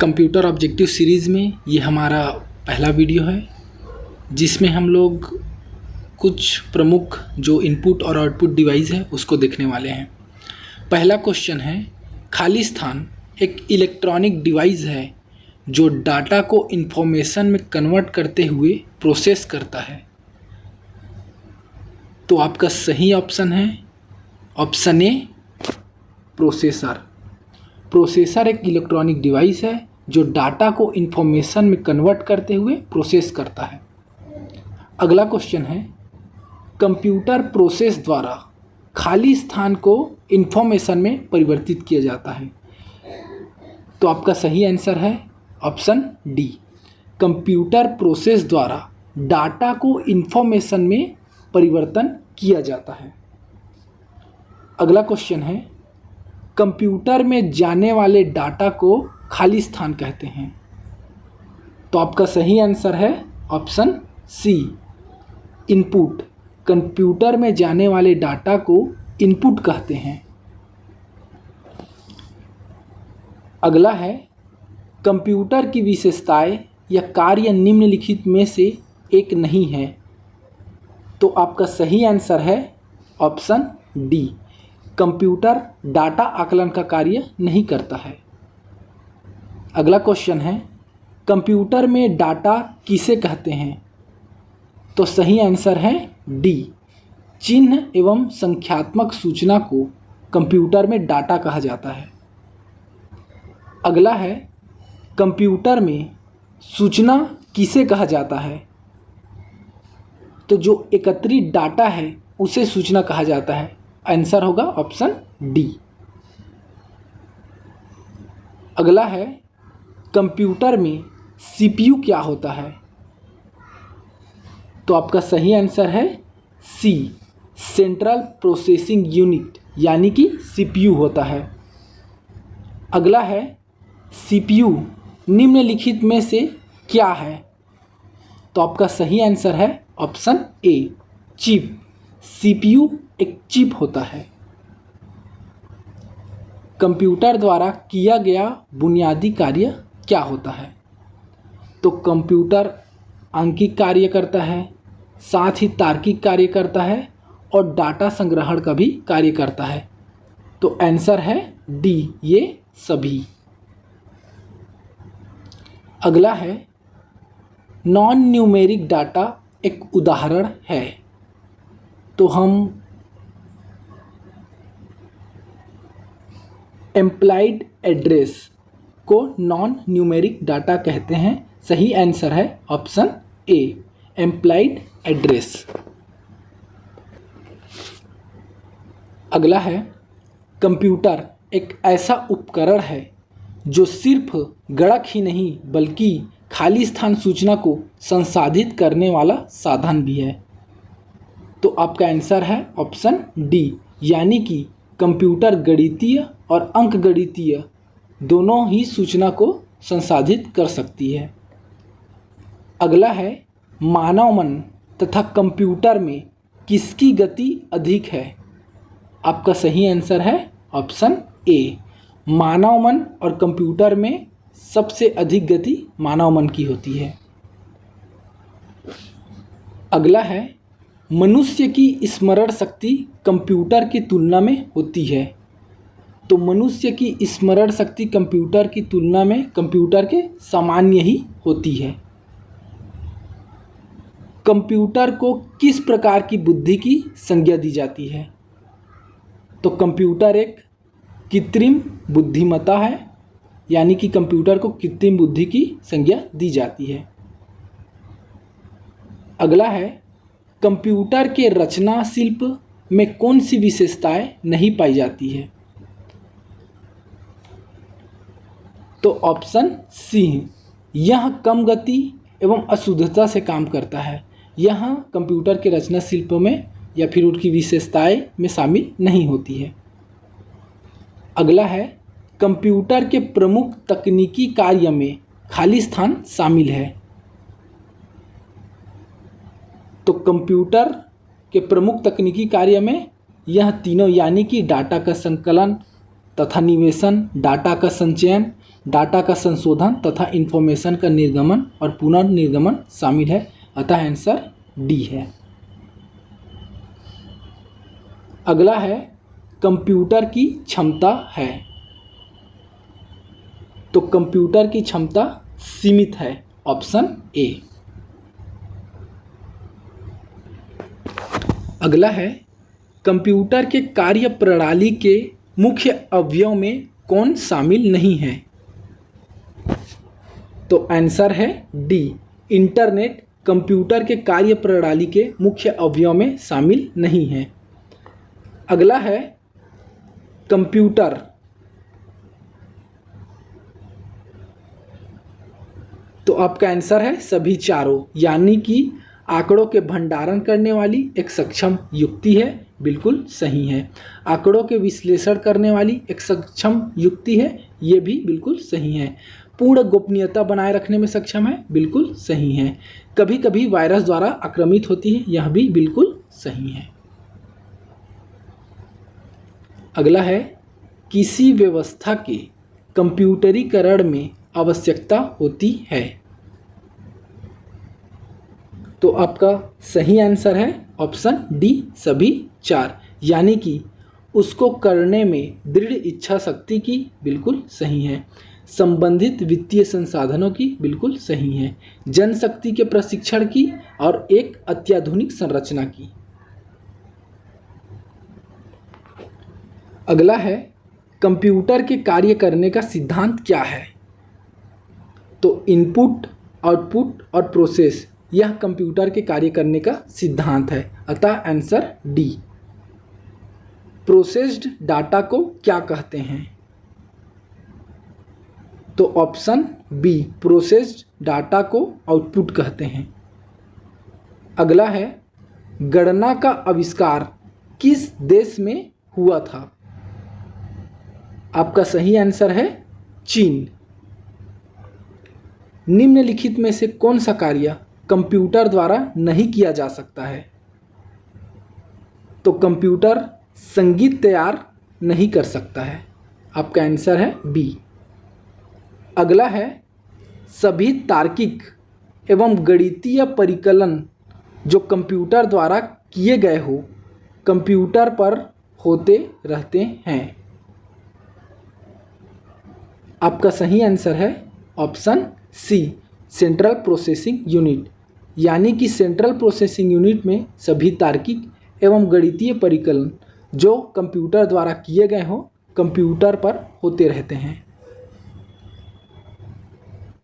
Computer objective series में ये हमारा पहला वीडियो है जिसमें हम लोग कुछ प्रमुख जो इनपुट और आउटपुट डिवाइस है उसको देखने वाले हैं। पहला क्वेश्चन है, खाली स्थान एक इलेक्ट्रॉनिक डिवाइस है जो डाटा को इन्फॉर्मेशन में कन्वर्ट करते हुए प्रोसेस करता है। तो आपका सही ऑप्शन है ऑप्शन ए, प्रोसेसर। प्रोसेसर एक इलेक्ट्रॉनिक डिवाइस है जो डाटा को इन्फॉर्मेशन में कन्वर्ट करते हुए प्रोसेस करता है। अगला क्वेश्चन है, कंप्यूटर प्रोसेस द्वारा खाली स्थान को इन्फॉर्मेशन में परिवर्तित किया जाता है। तो आपका सही आंसर है ऑप्शन डी, कंप्यूटर प्रोसेस द्वारा डाटा को इन्फॉर्मेशन में परिवर्तन किया जाता है। अगला क्वेश्चन है, कंप्यूटर में जाने वाले डाटा को खाली स्थान कहते हैं। तो आपका सही आंसर है ऑप्शन सी, इनपुट। कंप्यूटर में जाने वाले डाटा को इनपुट कहते हैं। अगला है, कंप्यूटर की विशेषताएं या कार्य निम्नलिखित में से एक नहीं है। तो आपका सही आंसर है ऑप्शन डी, कंप्यूटर डाटा आकलन का कार्य नहीं करता है। अगला क्वेश्चन है, कंप्यूटर में डाटा किसे कहते हैं। तो सही आंसर है डी, चिन्ह एवं संख्यात्मक सूचना को कंप्यूटर में डाटा कहा जाता है। अगला है, कंप्यूटर में सूचना किसे कहा जाता है। तो जो एकत्रित डाटा है उसे सूचना कहा जाता है। आंसर होगा ऑप्शन डी। अगला है, कंप्यूटर में सीपीयू क्या होता है। तो आपका सही आंसर है सी, सेंट्रल प्रोसेसिंग यूनिट यानी कि सीपीयू होता है। अगला है, सीपीयू निम्नलिखित में से क्या है। तो आपका सही आंसर है ऑप्शन ए, चिप। सीपीयू एक चिप होता है। कंप्यूटर द्वारा किया गया बुनियादी कार्य क्या होता है। तो कंप्यूटर आंकिक कार्य करता है, साथ ही तार्किक कार्य करता है और डाटा संग्रहण का भी कार्य करता है। तो आंसर है डी, ये सभी। अगला है, नॉन न्यूमेरिक डाटा एक उदाहरण है। तो हम एम्प्लॉयड एड्रेस को नॉन न्यूमेरिक डाटा कहते हैं। सही आंसर है ऑप्शन ए, एम्प्लॉयड एड्रेस। अगला है, कंप्यूटर एक ऐसा उपकरण है जो सिर्फ गणक ही नहीं बल्कि खाली स्थान सूचना को संसाधित करने वाला साधन भी है। तो आपका आंसर है ऑप्शन डी, यानी कि कंप्यूटर गणितीय और अंकगणितीय दोनों ही सूचना को संसाधित कर सकती है। अगला है, मानव मन तथा कंप्यूटर में किसकी गति अधिक है। आपका सही आंसर है ऑप्शन ए, मानव मन और कंप्यूटर में सबसे अधिक गति मानव मन की होती है। अगला है, मनुष्य की स्मरण शक्ति कंप्यूटर की तुलना में होती है। तो मनुष्य की स्मरण शक्ति कंप्यूटर की तुलना में कंप्यूटर के सामान्य ही होती है। कंप्यूटर को किस प्रकार की बुद्धि की संज्ञा दी जाती है। तो कंप्यूटर एक कृत्रिम बुद्धिमत्ता है, यानी कि कंप्यूटर को कृत्रिम बुद्धि की संज्ञा दी जाती है। अगला है, कंप्यूटर के रचना शिल्प में कौन सी विशेषताएं नहीं पाई जाती है। तो ऑप्शन सी, यह कम गति एवं अशुद्धता से काम करता है। यह कंप्यूटर के रचना शिल्प में या फिर उनकी विशेषताएं में शामिल नहीं होती है। अगला है, कंप्यूटर के प्रमुख तकनीकी कार्य में खाली स्थान शामिल है। तो कंप्यूटर के प्रमुख तकनीकी कार्य में यह तीनों यानी कि डाटा का संकलन तथा निवेशन, डाटा का संचयन, डाटा का संशोधन तथा इंफॉर्मेशन का निर्गमन और पुनर्निर्गमन शामिल है, अतः आंसर डी है। अगला है कंप्यूटर की क्षमता है, तो कंप्यूटर की क्षमता सीमित है, ऑप्शन ए। अगला है कंप्यूटर के कार्य प्रणाली के मुख्य अवयव में कौन शामिल नहीं है, तो आंसर है डी, इंटरनेट कंप्यूटर के कार्य प्रणाली के मुख्य अवयव में शामिल नहीं है। अगला है कंप्यूटर तो आपका आंसर है सभी चारों, यानी कि आंकड़ों के भंडारण करने वाली एक सक्षम युक्ति है, बिल्कुल सही है। आंकड़ों के विश्लेषण करने वाली एक सक्षम युक्ति है, ये भी बिल्कुल सही है। पूर्ण गोपनीयता बनाए रखने में सक्षम है, बिल्कुल सही है। कभी कभी वायरस द्वारा आक्रामित होती है, यह भी बिल्कुल सही है। अगला है किसी व्यवस्था के कंप्यूटरीकरण में आवश्यकता होती है, तो आपका सही आंसर है ऑप्शन डी, सभी चार, यानी कि उसको करने में दृढ़ इच्छा शक्ति की, बिल्कुल सही है। संबंधित वित्तीय संसाधनों की, बिल्कुल सही है। जनशक्ति के प्रशिक्षण की और एक अत्याधुनिक संरचना की। अगला है कंप्यूटर के कार्य करने का सिद्धांत क्या है, तो इनपुट, आउटपुट और प्रोसेस, यह कंप्यूटर के कार्य करने का सिद्धांत है, अतः आंसर डी। प्रोसेस्ड डाटा को क्या कहते हैं, तो ऑप्शन बी, प्रोसेस्ड डाटा को आउटपुट कहते हैं। अगला है गणना का आविष्कार किस देश में हुआ था, आपका सही आंसर है चीन। निम्नलिखित में से कौन सा कार्य कंप्यूटर द्वारा नहीं किया जा सकता है, तो कंप्यूटर संगीत तैयार नहीं कर सकता है, आपका आंसर है बी। अगला है सभी तार्किक एवं गणितीय परिकलन जो कंप्यूटर द्वारा किए गए हो कंप्यूटर पर होते रहते हैं, आपका सही आंसर है option C, central processing unit, यानी कि सेंट्रल प्रोसेसिंग यूनिट में सभी तार्किक एवं गणितीय परिकलन जो कंप्यूटर द्वारा किए गए हों कंप्यूटर पर होते रहते हैं।